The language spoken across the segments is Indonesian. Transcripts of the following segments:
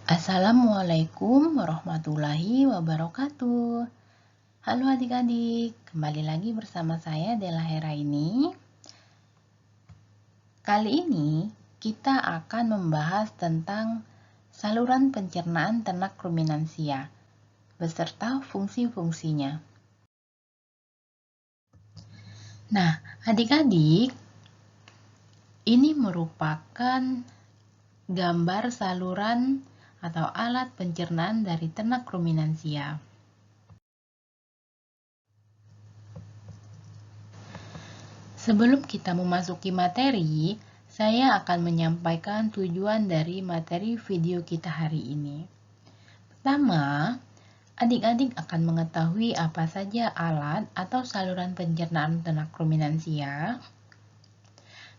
Assalamualaikum warahmatullahi wabarakatuh. Halo adik-adik, kembali lagi bersama saya Della Hera ini. Kali ini kita akan membahas tentang saluran pencernaan ternak ruminansia beserta fungsi-fungsinya. Nah, adik-adik, ini merupakan gambar saluran atau alat pencernaan dari ternak ruminansia. Sebelum kita memasuki materi, saya akan menyampaikan tujuan dari materi video kita hari ini. Pertama, adik-adik akan mengetahui apa saja alat atau saluran pencernaan ternak ruminansia.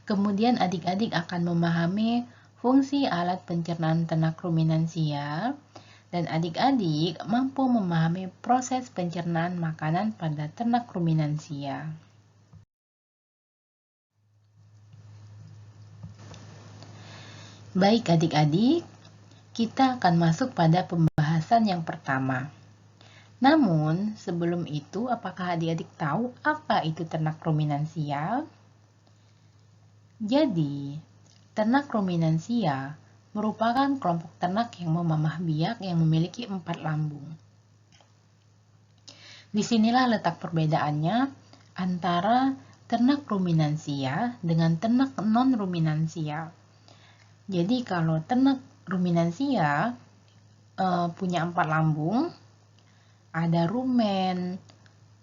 Kemudian adik-adik akan memahami fungsi alat pencernaan ternak ruminansia, dan adik-adik mampu memahami proses pencernaan makanan pada ternak ruminansia. Baik adik-adik, kita akan masuk pada pembahasan yang pertama. Namun, sebelum itu, apakah adik-adik tahu apa itu ternak ruminansia? Jadi, ternak ruminansia merupakan kelompok ternak yang memamah biak yang memiliki 4 lambung. Disinilah letak perbedaannya antara ternak ruminansia dengan ternak non-ruminansia. Jadi kalau ternak ruminansia punya 4 lambung, ada rumen,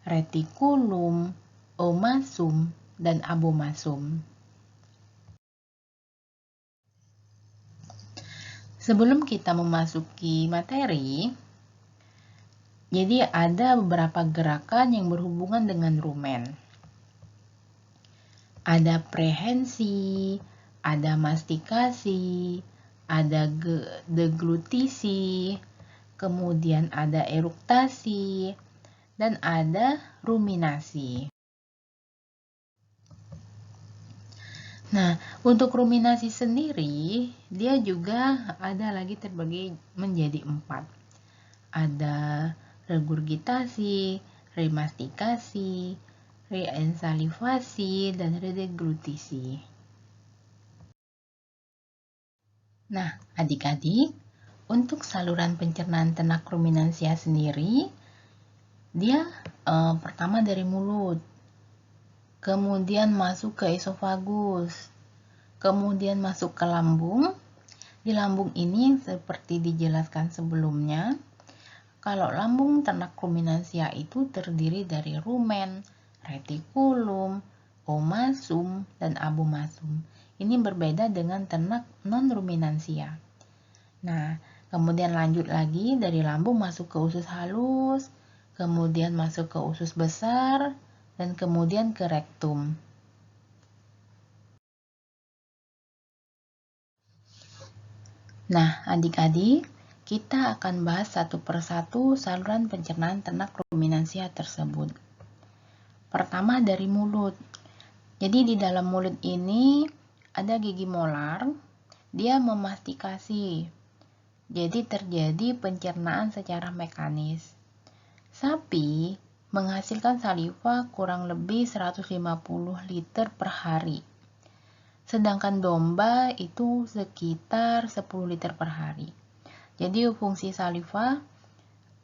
retikulum, omasum, dan abomasum. Sebelum kita memasuki materi, jadi ada beberapa gerakan yang berhubungan dengan rumen. Ada prehensi, ada mastikasi, ada deglutisi, kemudian ada eruktasi, dan ada ruminasi. Nah, untuk ruminasi sendiri, dia juga ada lagi terbagi menjadi 4. Ada regurgitasi, remastikasi, reensalivasi, dan redeglutisi. Nah, adik-adik, untuk saluran pencernaan ternak ruminansia sendiri, dia pertama dari mulut, kemudian masuk ke esofagus, kemudian masuk ke lambung. Di lambung ini seperti dijelaskan sebelumnya, kalau lambung ternak ruminansia itu terdiri dari rumen, retikulum, omasum, dan abomasum. Ini berbeda dengan ternak non-ruminansia. Nah, kemudian lanjut lagi dari lambung masuk ke usus halus, kemudian masuk ke usus besar, dan kemudian ke rektum. Nah, adik-adik, kita akan bahas satu persatu saluran pencernaan ternak ruminansia tersebut. Pertama dari mulut. Jadi di dalam mulut ini ada gigi molar, dia memastikasi. Jadi terjadi pencernaan secara mekanis. Sapi menghasilkan saliva kurang lebih 150 liter per hari. Sedangkan domba itu sekitar 10 liter per hari. Jadi fungsi saliva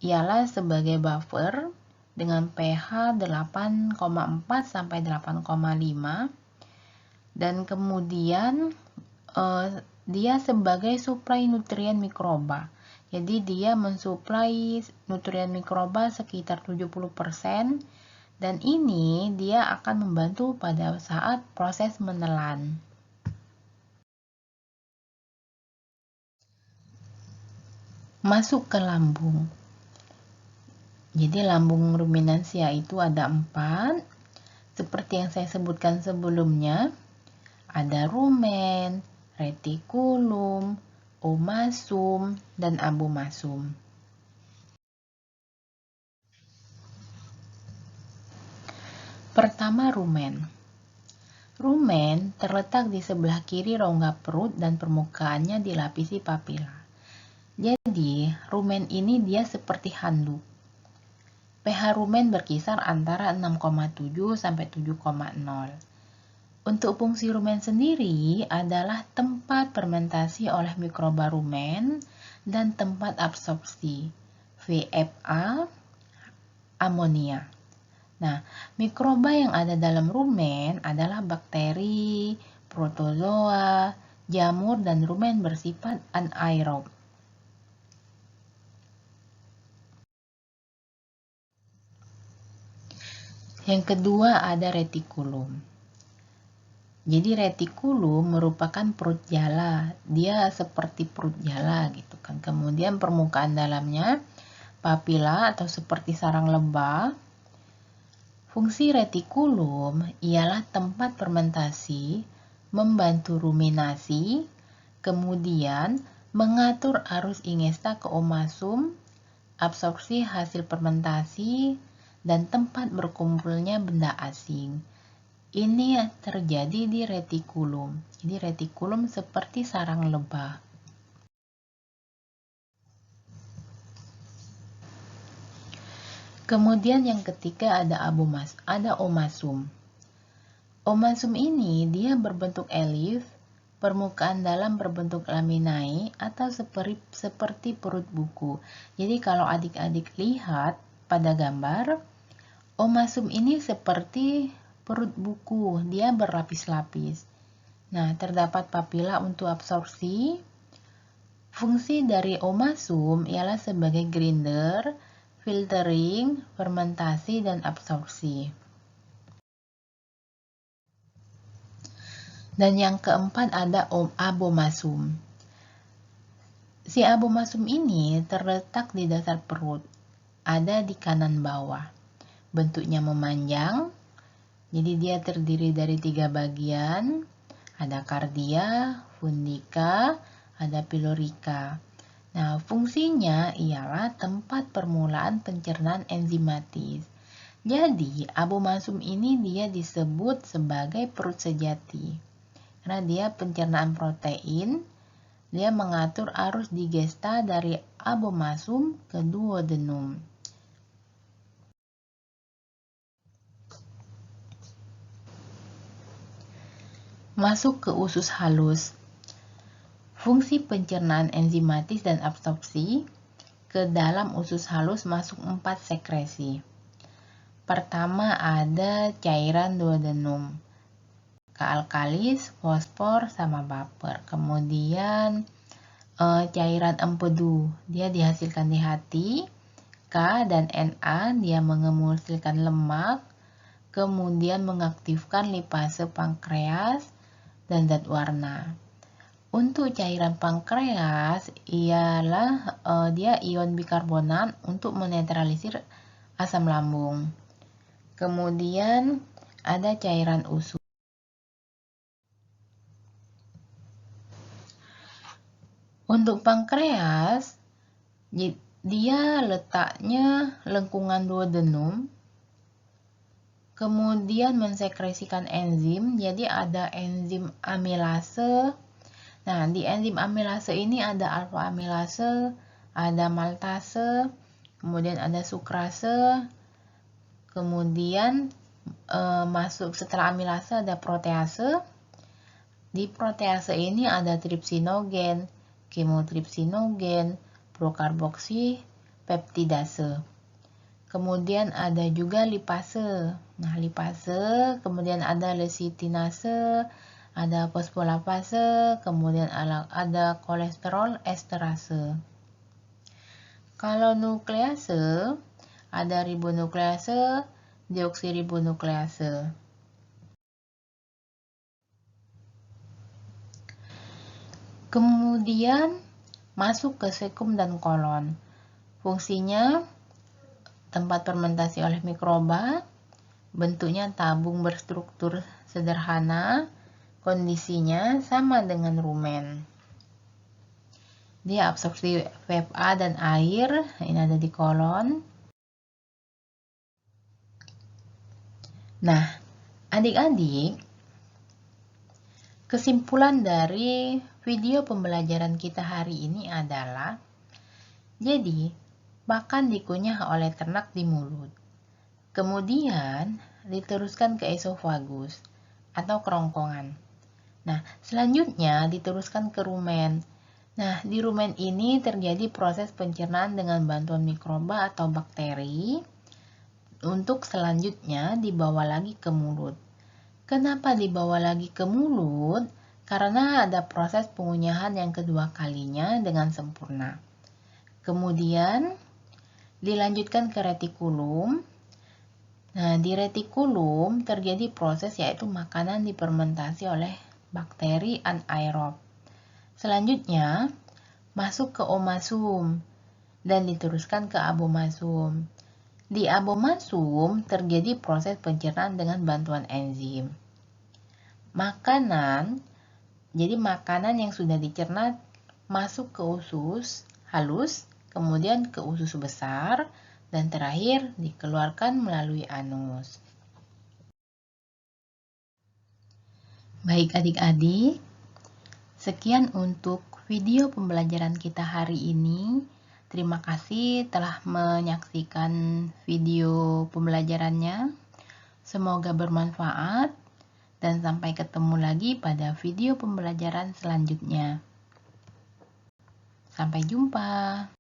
ialah sebagai buffer dengan pH 8,4 sampai 8,5, dan kemudian dia sebagai suplai nutrien mikroba. Jadi dia mensuplai nutrien mikroba sekitar 70%, dan ini dia akan membantu pada saat proses menelan. Masuk ke lambung. Jadi lambung ruminansia itu ada 4. Seperti yang saya sebutkan sebelumnya, ada rumen, retikulum, omasum, dan abomasum. Pertama, rumen. Rumen terletak di sebelah kiri rongga perut dan permukaannya dilapisi papila. Jadi, rumen ini dia seperti handuk. pH rumen berkisar antara 6,7 sampai 7,0. Untuk fungsi rumen sendiri adalah tempat fermentasi oleh mikroba rumen dan tempat absorpsi VFA amonia. Nah, mikroba yang ada dalam rumen adalah bakteri, protozoa, jamur, dan rumen bersifat anaerob. Yang kedua ada retikulum. Jadi retikulum merupakan perut jala. Dia seperti perut jala gitu kan. Kemudian permukaan dalamnya papila atau seperti sarang lebah. Fungsi retikulum ialah tempat fermentasi, membantu ruminasi, kemudian mengatur arus ingesta ke omasum, absorpsi hasil fermentasi, dan tempat berkumpulnya benda asing. Ini terjadi di retikulum. Jadi retikulum seperti sarang lebah. Kemudian yang ketiga ada omasum. Omasum ini dia berbentuk elif, permukaan dalam berbentuk laminae atau seperti perut buku. Jadi kalau adik-adik lihat pada gambar, omasum ini seperti perut buku, dia berlapis-lapis. Nah, terdapat papila untuk absorpsi. Fungsi dari omasum ialah sebagai grinder, filtering, fermentasi, dan absorpsi. Dan yang keempat ada abomasum. Si abomasum ini terletak di dasar perut, ada di kanan bawah. Bentuknya memanjang, jadi dia terdiri dari 3 bagian, ada kardia, fundika, ada pilorika. Nah, fungsinya ialah tempat permulaan pencernaan enzimatis. Jadi, abomasum ini dia disebut sebagai perut sejati. Karena dia pencernaan protein, dia mengatur arus digesta dari abomasum ke duodenum. Masuk ke usus halus. Fungsi pencernaan enzimatis dan absorpsi ke dalam usus halus masuk 4 sekresi. Pertama ada cairan duodenum, kaalkalis, fosfor, sama baper. Kemudian cairan empedu, dia dihasilkan di hati. K dan Na, dia mengemulsikan lemak, kemudian mengaktifkan lipase pankreas dan zat warna. Untuk cairan pankreas ialah dia ion bikarbonat untuk menetralisir asam lambung. Kemudian ada cairan usus. Untuk pankreas, dia letaknya lengkungan duodenum, kemudian mensekresikan enzim, jadi ada enzim amilase. Nah, di enzim amilase ini ada alfa amilase, ada maltase, kemudian ada sukrase, kemudian masuk setelah amilase ada protease. Di protease ini ada tripsinogen, kemotripsinogen, prokarboksi, peptidase. Kemudian ada juga lipase. Nah, lipase, kemudian ada lesitinase, ada fosfolapase, kemudian ada kolesterol esterase. Kalau nuklease, ada ribonuklease, deoksiribonuklease. Kemudian masuk ke sekum dan kolon. Fungsinya tempat fermentasi oleh mikroba, bentuknya tabung berstruktur sederhana, kondisinya sama dengan rumen. Dia absorpsi VFA dan air, ini ada di kolon. Nah, adik-adik, kesimpulan dari video pembelajaran kita hari ini adalah Jadi, makan dikunyah oleh ternak di mulut. Kemudian, diteruskan ke esofagus atau kerongkongan. Nah, selanjutnya diteruskan ke rumen. Nah, di rumen ini terjadi proses pencernaan dengan bantuan mikroba atau bakteri untuk selanjutnya dibawa lagi ke mulut. Kenapa dibawa lagi ke mulut? Karena ada proses pengunyahan yang kedua kalinya dengan sempurna. Kemudian dilanjutkan ke retikulum. Nah, di retikulum terjadi proses yaitu makanan difermentasi oleh bakteri anaerob. Selanjutnya, masuk ke omasum dan diteruskan ke abomasum. Di abomasum terjadi proses pencernaan dengan bantuan enzim. Jadi makanan yang sudah dicerna masuk ke usus halus, kemudian ke usus besar, dan terakhir dikeluarkan melalui anus. Baik adik-adik, sekian untuk video pembelajaran kita hari ini. Terima kasih telah menyaksikan video pembelajarannya. Semoga bermanfaat dan sampai ketemu lagi pada video pembelajaran selanjutnya. Sampai jumpa.